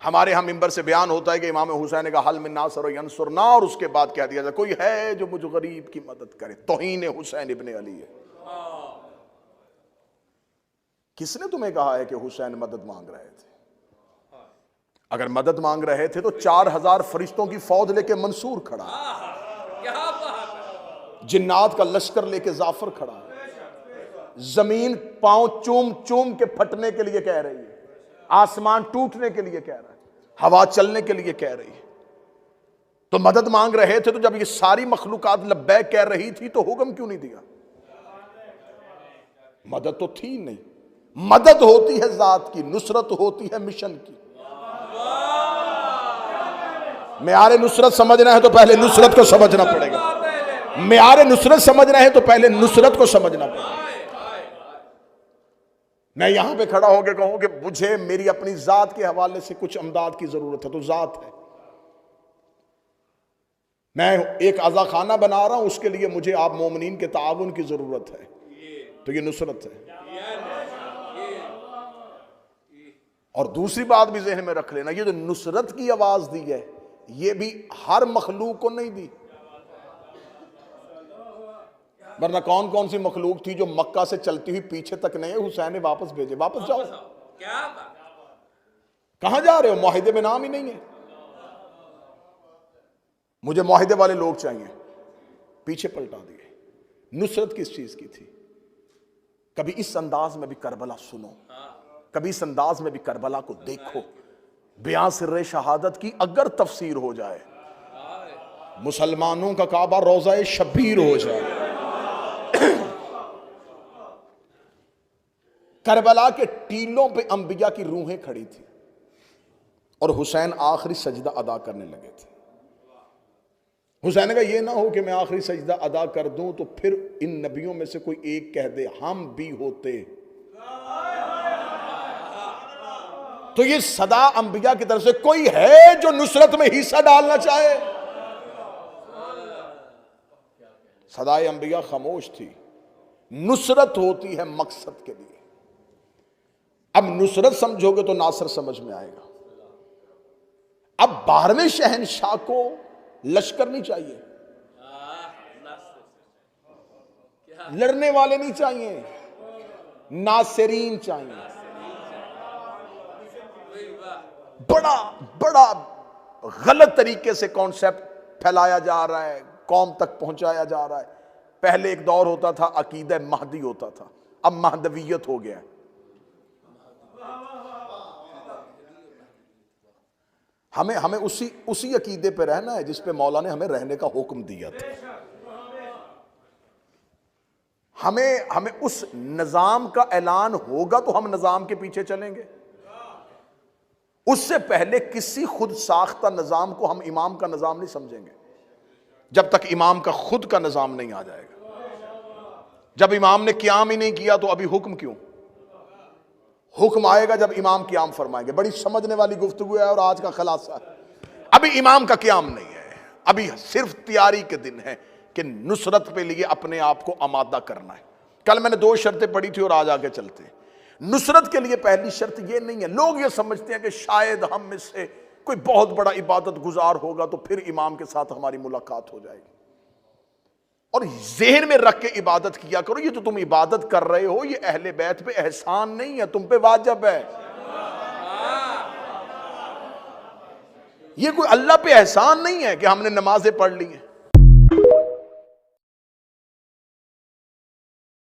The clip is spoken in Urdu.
ہمارے ہم ممبر سے بیان ہوتا ہے کہ امام حسین نے کہا حل من ناصر ینصرنا، اور اس کے بعد کہہ دیا جائے کوئی ہے جو مجھ غریب کی مدد کرے. توہین حسین ابن علی ہے. کس نے تمہیں کہا ہے کہ حسین مدد مانگ رہے تھے؟ اگر مدد مانگ رہے تھے تو 4000 فرشتوں کی فوج لے کے منصور کھڑا ہے، جنات کا لشکر لے کے جعفر کھڑا ہے، زمین پاؤں چوم چوم کے پھٹنے کے لیے کہہ رہی ہے، آسمان ٹوٹنے کے لیے کہہ رہا ہے، ہوا چلنے کے لیے کہہ رہی ہے. تو مدد مانگ رہے تھے تو جب یہ ساری مخلوقات لبیک کہہ رہی تھی تو حکم کیوں نہیں دیا؟ مدد تو تھی نہیں. مدد ہوتی ہے ذات کی، نصرت ہوتی ہے مشن کی. معیار نصرت سمجھنا ہے تو پہلے نصرت کو سمجھنا پڑے گا. معیار نصرت سمجھنا ہے تو پہلے نصرت کو سمجھنا پڑے گا. میں یہاں پہ کھڑا ہو کے کہوں کہ مجھے میری اپنی ذات کے حوالے سے کچھ امداد کی ضرورت ہے تو ذات ہے. میں ایک عزا خانہ بنا رہا ہوں، اس کے لیے مجھے آپ مومنین کے تعاون کی ضرورت ہے، تو یہ نصرت ہے. اور دوسری بات بھی ذہن میں رکھ لینا، یہ جو نصرت کی آواز دی ہے یہ بھی ہر مخلوق کو نہیں دی. ورنہ کون کون سی مخلوق تھی جو مکہ سے چلتی ہوئی پیچھے تک نہیں، حسین نے واپس بھیجے، واپس جاؤ. کہاں جا رہے ہو؟ معاہدے میں نام ہی نہیں ہے. مجھے معاہدے والے لوگ چاہیے. پیچھے پلٹا دیے. نصرت کس چیز کی تھی؟ کبھی اس انداز میں بھی کربلا سنو، کبھی اس انداز میں بھی کربلا کو دیکھو. بیان سر شہادت کی اگر تفسیر ہو جائے، مسلمانوں کا کعبہ روضہ شبیر ہو جائے. کربلا کے ٹیلوں پہ انبیاء کی روحیں کھڑی تھی اور حسین آخری سجدہ ادا کرنے لگے تھے. حسین کا یہ نہ ہو کہ میں آخری سجدہ ادا کر دوں تو پھر ان نبیوں میں سے کوئی ایک کہہ دے ہم بھی ہوتے. تو یہ صدا انبیاء کی طرف سے کوئی ہے جو نصرت میں حصہ ڈالنا چاہے؟ صدائے انبیاء خاموش تھی. نصرت ہوتی ہے مقصد کے لیے. اب نصرت سمجھو گے تو ناصر سمجھ میں آئے گا. اب 12ویں شہنشاہ کو لشکر نہیں چاہیے، لڑنے والے نہیں چاہیے، ناصرین چاہیے. بڑا غلط طریقے سے کانسیپٹ پھیلایا جا رہا ہے، قوم تک پہنچایا جا رہا ہے. پہلے ایک دور ہوتا تھا عقیدہ مہدی ہوتا تھا، اب مہدویت ہو گیا ہے. ہمیں اسی عقیدے پہ رہنا ہے جس پہ مولا نے ہمیں رہنے کا حکم دیا تھا. ہمیں اس نظام کا اعلان ہوگا تو ہم نظام کے پیچھے چلیں گے. اس سے پہلے کسی خود ساختہ نظام کو ہم امام کا نظام نہیں سمجھیں گے جب تک امام کا خود کا نظام نہیں آ جائے گا. جب امام نے قیام ہی نہیں کیا تو ابھی حکم کیوں؟ حکم آئے گا جب امام قیام فرمائیں گے. بڑی سمجھنے والی گفتگو ہے اور آج کا خلاصہ ہے. ابھی امام کا قیام نہیں ہے، ابھی صرف تیاری کے دن ہے کہ نصرت پہ لیے اپنے آپ کو آمادہ کرنا ہے. کل میں نے 2 شرطیں پڑھی تھی اور آج آگے چلتے ہیں. نصرت کے لیے پہلی شرط یہ نہیں ہے. لوگ یہ سمجھتے ہیں کہ شاید ہم میں سے کوئی بہت بڑا عبادت گزار ہوگا تو پھر امام کے ساتھ ہماری ملاقات ہو جائے گی. اور ذہن میں رکھ کے عبادت کیا کرو، یہ جو تم عبادت کر رہے ہو یہ اہل بیت پہ احسان نہیں ہے، تم پہ واجب ہے. یہ کوئی اللہ پہ احسان نہیں ہے کہ ہم نے نمازیں پڑھ لی ہیں.